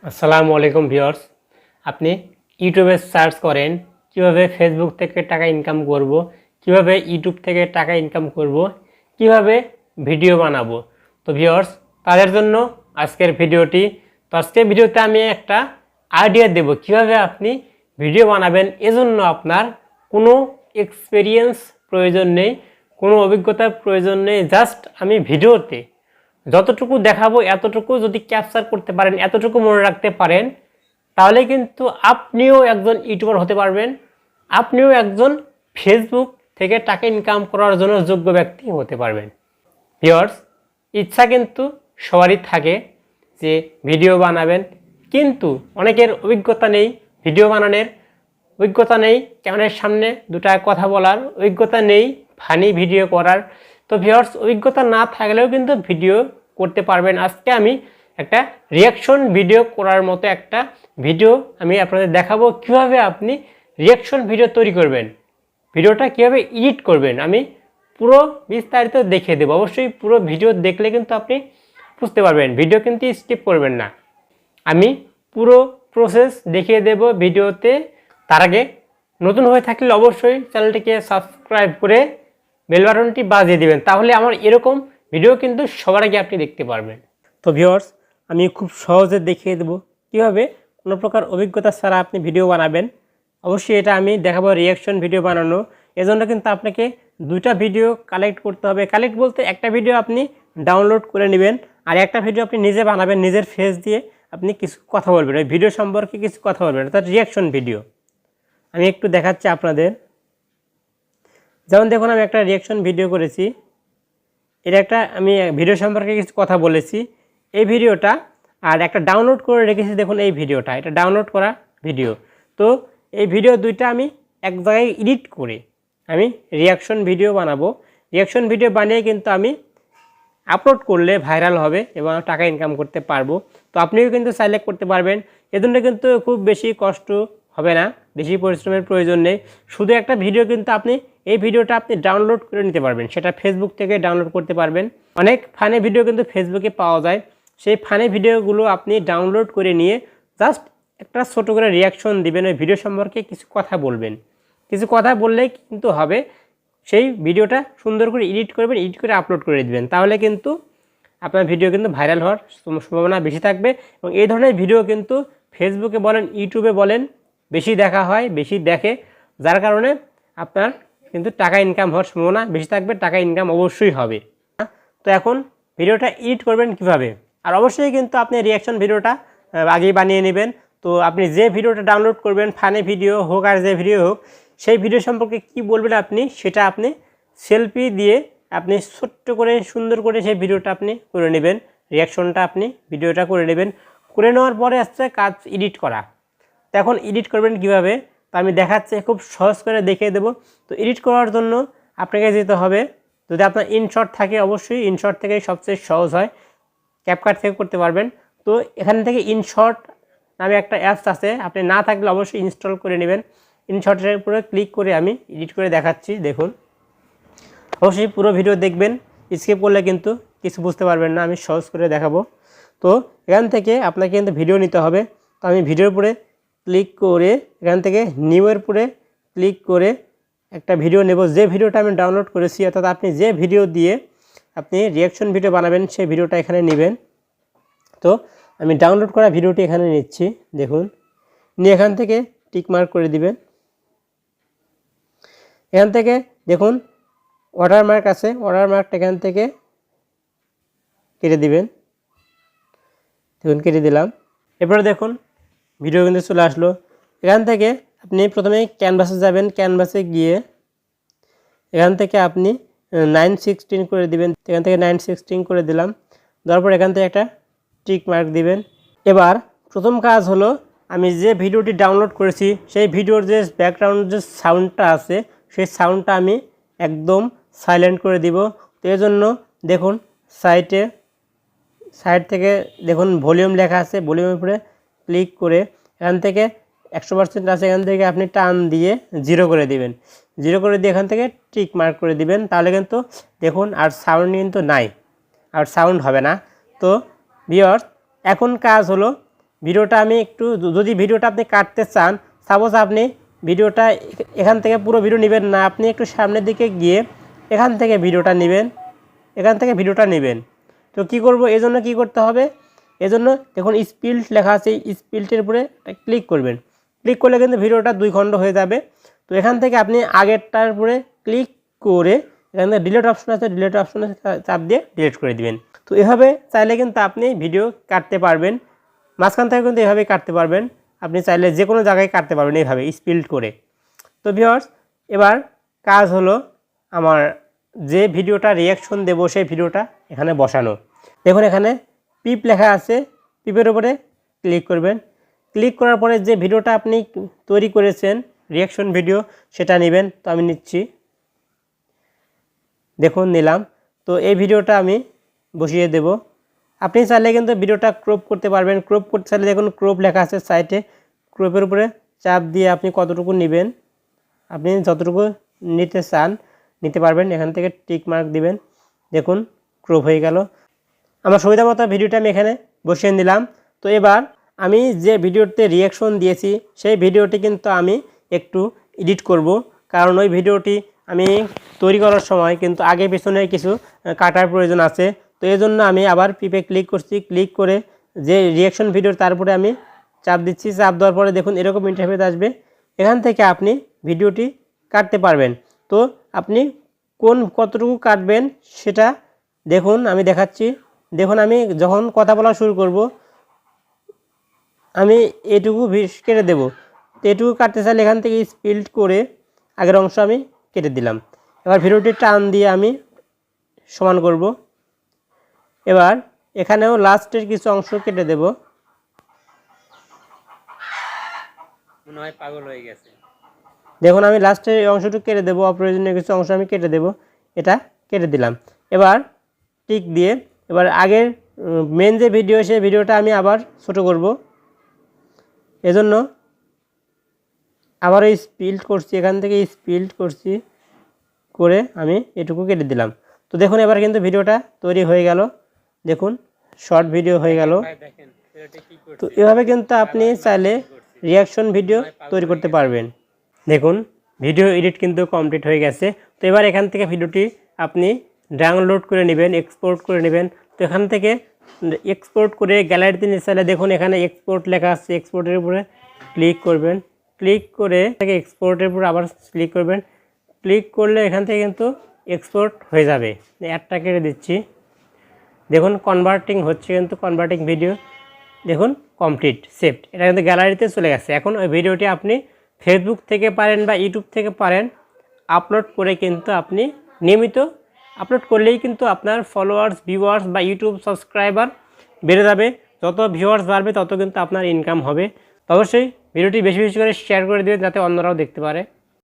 আসসালামু আলাইকুম ভিউয়ার্স। আপনি ইউটিউবে সার্চ করেন কিভাবে ফেসবুক থেকে টাকা ইনকাম করব, কিভাবে ইউটিউব থেকে টাকা ইনকাম করব, কিভাবে ভিডিও বানাবো। তো ভিউয়ার্স, তাদের জন্য আজকের ভিডিওটি। তো আজকের ভিডিওতে আমি একটা আইডিয়া দেব কিভাবে আপনি ভিডিও বানাবেন। এজন্য আপনার কোনো এক্সপেরিয়েন্স প্রয়োজন নেই, কোনো অভিজ্ঞতার প্রয়োজন নেই। জাস্ট আমি ভিডিওতে যতটুকু দেখাবো এতটুকু যদি ক্যাপচার করতে পারেন, এতটুকু মনে রাখতে পারেন, তাহলে কিন্তু আপনিও একজন ইউটিউবার হতে পারবেন, আপনিও একজন ফেসবুক থেকে টাকা ইনকাম করার জন্য যোগ্য ব্যক্তি হতে পারবেন। ভিউয়ার্স, ইচ্ছা কিন্তু সবারই থাকে যে ভিডিও বানাবেন, কিন্তু অনেকের অভিজ্ঞতা নেই ভিডিও বানানোর, অভিজ্ঞতা নেই ক্যামেরার সামনে দুটা কথা বলার, অভিজ্ঞতা নেই ফানি ভিডিও করার। তো ভিউয়ার্স, অভিজ্ঞতা না থাকলেও কিন্তু ভিডিও করতে পারবেন। আজকে আমি একটা রিয়াকশন ভিডিও করার মতো একটা ভিডিও আমি আপনাদের দেখাবো কিভাবে আপনি রিয়াকশন ভিডিও তৈরি করবেন, ভিডিওটা কিভাবে এডিট করবেন আমি পুরো বিস্তারিত দেখিয়ে দেবো। অবশ্যই পুরো ভিডিও দেখলে কিন্তু আপনি বুঝতে পারবেন, ভিডিও কিন্তু স্কিপ করবেন না। আমি পুরো প্রসেস দেখিয়ে দেব ভিডিওতে। তার আগে নতুন হয়ে থাকলে অবশ্যই চ্যানেলটিকে সাবস্ক্রাইব করে বেল বাটনটি বাজিয়ে দিবেন, তাহলে আমার এরকম ভিডিও কিন্তু সবার আগে আপনি দেখতে পারবেন। তো ভিউয়ার্স, আমি খুব সহজে দেখিয়ে দেবো কীভাবে কোনো প্রকার অভিজ্ঞতা ছাড়া আপনি ভিডিও বানাবেন। অবশ্যই এটা আমি দেখাবো রিয়াকশন ভিডিও বানানো। এজন্য কিন্তু আপনাকে দুইটা ভিডিও কালেক্ট করতে হবে। কালেক্ট বলতে একটা ভিডিও আপনি ডাউনলোড করে নেবেন, আর একটা ভিডিও আপনি নিজে বানাবেন, নিজের ফেস দিয়ে আপনি কিছু কথা বলবেন, ওই ভিডিও সম্পর্কে কিছু কথা বলবেন, অর্থাৎ রিয়াকশন ভিডিও। আমি একটু দেখাচ্ছি আপনাদের। যেমন দেখুন, আমি একটা রিয়াকশন ভিডিও করেছি, এটা একটা আমি ভিডিও সম্পর্কে কিছু কথা বলেছি, এই ভিডিওটা। আর একটা ডাউনলোড করে রেখেছি, দেখুন এই ভিডিওটা, এটা ডাউনলোড করা ভিডিও। তো এই ভিডিও দুইটা আমি এক জায়গায় এডিট করে আমি রিয়াকশন ভিডিও বানাবো। রিয়াকশন ভিডিও বানিয়ে কিন্তু আমি আপলোড করলে ভাইরাল হবে এবং টাকা ইনকাম করতে পারবো। তো আপনিও কিন্তু চাইলে করতে পারবেন। এজন্য কিন্তু খুব বেশি কষ্ট হবে না, বেশি পরিশ্রমের প্রয়োজন নেই। শুধু একটা ভিডিও কিন্তু আপনি এই ভিডিওটা আপনি ডাউনলোড করে নিতে পারবেন, সেটা ফেসবুক থেকে ডাউনলোড করতে পারবেন। অনেক ফানি ভিডিও কিন্তু ফেসবুকে পাওয়া যায়, সেই ফানি ভিডিওগুলো আপনি ডাউনলোড করে নিয়ে জাস্ট একটা ছোটো করে রিয়াকশন দিবেন, ওই ভিডিও সম্পর্কে কিছু কথা বলবেন। কিছু কথা বললেই কিন্তু হবে, সেই ভিডিওটা সুন্দর করে এডিট করবেন, এডিট করে আপলোড করে দিবেন, তাহলে কিন্তু আপনার ভিডিও কিন্তু ভাইরাল হওয়ার সম্ভাবনা বেশি থাকবে। এবং এই ধরনের ভিডিও কিন্তু ফেসবুকে বলেন, ইউটিউবে বলেন, বেশি দেখা হয়, বেশি দেখে, যার কারণে আপনার কিন্তু টাকা ইনকাম হওয়ার সম্ভাবনা বেশি থাকবে, টাকা ইনকাম অবশ্যই হবে। তো এখন ভিডিওটা এডিট করবেন কিভাবে, আর অবশ্যই কিন্তু আপনি রিয়াকশন ভিডিওটা আগেই বানিয়ে নেবেন। তো আপনি যে ভিডিওটা ডাউনলোড করবেন, ফানি ভিডিও হোক আর যে ভিডিও হোক, সেই ভিডিও সম্পর্কে কি বলবেন আপনি, সেটা আপনি সেলফি দিয়ে আপনি ছোট্ট করে সুন্দর করে সেই ভিডিওটা আপনি করে নেবেন, রিয়াকশনটা আপনি ভিডিওটা করে নেবেন। করে নেওয়ার পরে আসছে কাজ এডিট করা। তো এখন এডিট করবেন কিভাবে, তো আমি দেখাচ্ছি, খুব সহজ করে দেখিয়ে দেবো। তো এডিট করার জন্য আপনাকে যেতে হবে, যদি আপনার ইনশট থাকে, অবশ্যই ইনশট থেকেই সবচেয়ে সহজ হয়, ক্যাপকাট থেকে করতে পারবেন। তো এখান থেকে ইনশট নামে একটা অ্যাপস আছে, আপনি না থাকলে অবশ্যই ইনস্টল করে নেবেন। ইনশটের উপরে ক্লিক করে আমি এডিট করে দেখাচ্ছি, দেখুন। অবশ্যই পুরো ভিডিও দেখবেন, স্কিপ করলে কিন্তু কিছু বুঝতে পারবেন না, আমি সহজ করে দেখাবো। তো এখান থেকে আপনাকে কিন্তু ভিডিও নিতে হবে। তো আমি ভিডিওর উপরে ক্লিক করে এখান থেকে নিউয়ের উপরে ক্লিক করে একটা ভিডিও নেব, যে ভিডিওটা আমি ডাউনলোড করেছি, অর্থাৎ আপনি যে ভিডিও দিয়ে আপনি রিয়াকশন ভিডিও বানাবেন সেই ভিডিওটা এখানে নেবেন। তো আমি ডাউনলোড করা ভিডিওটি এখানে নিচ্ছি, দেখুন। নিয়ে এখান থেকে টিক মার্ক করে দিবেন। এখান থেকে দেখুন ওয়াটারমার্ক আছে, ওয়াটারমার্কটা এখান থেকে কেটে দিবেন, দেখুন কেটে দিলাম। এরপরে দেখুন ভিডিও কিন্তু চলে আসলো। এখান থেকে আপনি প্রথমে ক্যানভাসে যাবেন, ক্যানভাসে গিয়ে এখান থেকে আপনি 9:16 করে দিবেন, এখান থেকে 9:16 করে দিলাম। দেওয়ার পর এখান থেকে একটা টিক মার্ক দিবেন। এবার প্রথম কাজ হলো, আমি যে ভিডিওটি ডাউনলোড করেছি সেই ভিডিওর যে ব্যাকগ্রাউন্ড যে সাউন্ডটা আছে, সেই সাউন্ডটা আমি একদম সাইলেন্ট করে দিব। তো এর জন্য দেখুন সাইড থেকে দেখুন ভলিউম লেখা আছে, ভলিউমের উপরে ক্লিক করে এখান থেকে 100% আছে, এখান থেকে আপনি টান দিয়ে 0 করে দিবেন। 0 করে দিয়ে এখান থেকে টিক মার্ক করে দিবেন, তাহলে কিন্তু দেখুন আর সাউন্ড কিন্তু নাই, আর সাউন্ড হবে না। তো ভিউয়ার্স, এখন কাজ হলো ভিডিওটা আমি একটু, যদি ভিডিওটা আপনি কাটতে চান, সাপোজ আপনি ভিডিওটা এখান থেকে পুরো ভিডিও নেবেন না, আপনি একটু সামনের দিকে গিয়ে এখান থেকে ভিডিওটা নেবেন, এখান থেকে ভিডিওটা নেবেন। তো কি করব, এজন্য কি করতে হবে, এজন্য দেখুন স্পিল্ট লেখা আছে, স্পিল্টের উপরে ক্লিক করবেন। ক্লিক করলে কিন্তু ভিডিওটা 2 খণ্ড হয়ে যাবে। তো এখান থেকে আপনি আগেরটার উপরে ক্লিক করে এখান থেকে ডিলিট অপশন আছে, ডিলিট অপশনে চাপ দিয়ে ডিলিট করে দিবেন। তো এভাবে চাইলে কিন্তু আপনি ভিডিও কাটতে পারবেন, মাঝখান থেকে কিন্তু এভাবেই কাটতে পারবেন। আপনি চাইলে যে কোনো জায়গায় কাটতে পারবেন এইভাবে স্পিল্ট করে। তো ভিউয়ার্স, এবার কাজ হলো আমার যে ভিডিওটা রিয়াকশন দেবো সেই ভিডিওটা এখানে বসানো। দেখুন এখানে পিপ লেখা আছে, পিপের উপরে ক্লিক করবেন। ক্লিক করার পরে যে ভিডিওটা আপনি তৈরি করেছেন রিয়াকশন ভিডিও সেটা নেবেন। তো আমি নিচ্ছি, দেখুন নিলাম। তো এই ভিডিওটা আমি বসিয়ে দেব। আপনি চাইলে কিন্তু ভিডিওটা ক্রপ করতে পারবেন। ক্রপ করতে চাইলে দেখুন ক্রপ লেখা আছে সাইডে, ক্রপের উপরে চাপ দিয়ে আপনি কতটুকু নেবেন, আপনি যতটুকু নিতে চান নিতে পারবেন। এখান থেকে টিক মার্ক দিবেন, দেখুন ক্রপ হয়ে গেল। আমার সুবিধা মতো ভিডিওটা আমি এখানে বসিয়ে নিলাম। তো এবার আমি যে ভিডিওতে রিয়াকশন দিয়েছি সেই ভিডিওটি কিন্তু আমি একটু এডিট করব, কারণ ওই ভিডিওটি আমি তৈরি করার সময় কিন্তু আগে পেছনে কিছু কাটার প্রয়োজন আছে। তো এই জন্য আমি আবার পিপে ক্লিক করছি, ক্লিক করে যে রিয়াকশন ভিডিও তার উপরে আমি চাপ দিচ্ছি। চাপ দেওয়ার পরে দেখুন এরকম ইন্টারফেস আসবে। এখান থেকে আপনি ভিডিওটি কাটতে পারবেন। তো আপনি কতটুকু কাটবেন সেটা দেখুন, আমি দেখাচ্ছি। দেখুন আমি যখন কথা বলা শুরু করব আমি এটুকু কেটে দেব। তো এটুকু কাটতে চাইলে এখান থেকে স্পিল্ট করে আগের অংশ আমি কেটে দিলাম। এবার ভিডিওটি টান দিয়ে আমি সমান করব। এবার এখানেও লাস্টের কিছু অংশ কেটে দেব। মনে হয় পাগল হয়ে গেছে। দেখুন আমি লাস্টের এই অংশটুকু কেটে দেব, অপ্রয়োজনীয় কিছু অংশ আমি কেটে দেব। এটা কেটে দিলাম। এবার টিক দিয়ে এবার আগের মেন যে ভিডিও সেই ভিডিওটা আমি আবার ছোট করব। এজন্য আবার স্পিল্ট করছি, এখান থেকে স্পিল্ট করছি করে আমি এটুকু কেটে দিলাম। তো দেখুন এবার কিন্তু ভিডিওটা তৈরি হয়ে গেল, দেখুন শর্ট ভিডিও হয়ে গেল। তো এভাবে কিন্তু আপনি চাইলে রিয়াকশন ভিডিও তৈরি করতে পারবেন। দেখুন ভিডিও এডিট কিন্তু কমপ্লিট হয়ে গেছে। তো এবার এখান থেকে ভিডিওটি আপনি ডাউনলোড করে নেবেন, এক্সপোর্ট করে নেবেন। তো এখান থেকে এক্সপোর্ট করে গ্যালারিতে নিয়ে চাইলে দেখুন এখানে এক্সপোর্ট লেখা আছে, এক্সপোর্টের উপরে ক্লিক করবেন। ক্লিক করে থেকে এক্সপোর্টের উপর আবার ক্লিক করবেন। ক্লিক করলে এখান থেকে কিন্তু এক্সপোর্ট হয়ে যাবে। অ্যাডটা কেটে দিচ্ছি। দেখুন কনভার্টিং হচ্ছে, কিন্তু কনভার্টিং ভিডিও দেখুন কমপ্লিট সেভড। এটা কিন্তু গ্যালারিতে চলে গেছে। এখন ওই ভিডিওটি আপনি ফেসবুক থেকে পারেন বা ইউটিউব থেকে পারেন আপলোড করে কিন্তু আপনি নিয়মিত আপলোড করলেই কিন্তু আপনার ফলোয়ার্স, ভিউয়ার্স বা ইউটিউব সাবস্ক্রাইবার বেড়ে যাবে। যত ভিউয়ার্স বাড়বে তত কিন্তু আপনার ইনকাম হবে। তো অবশ্যই ভিডিওটি বেশি বেশি করে শেয়ার করে দেবেন যাতে অন্যরাও দেখতে পারে।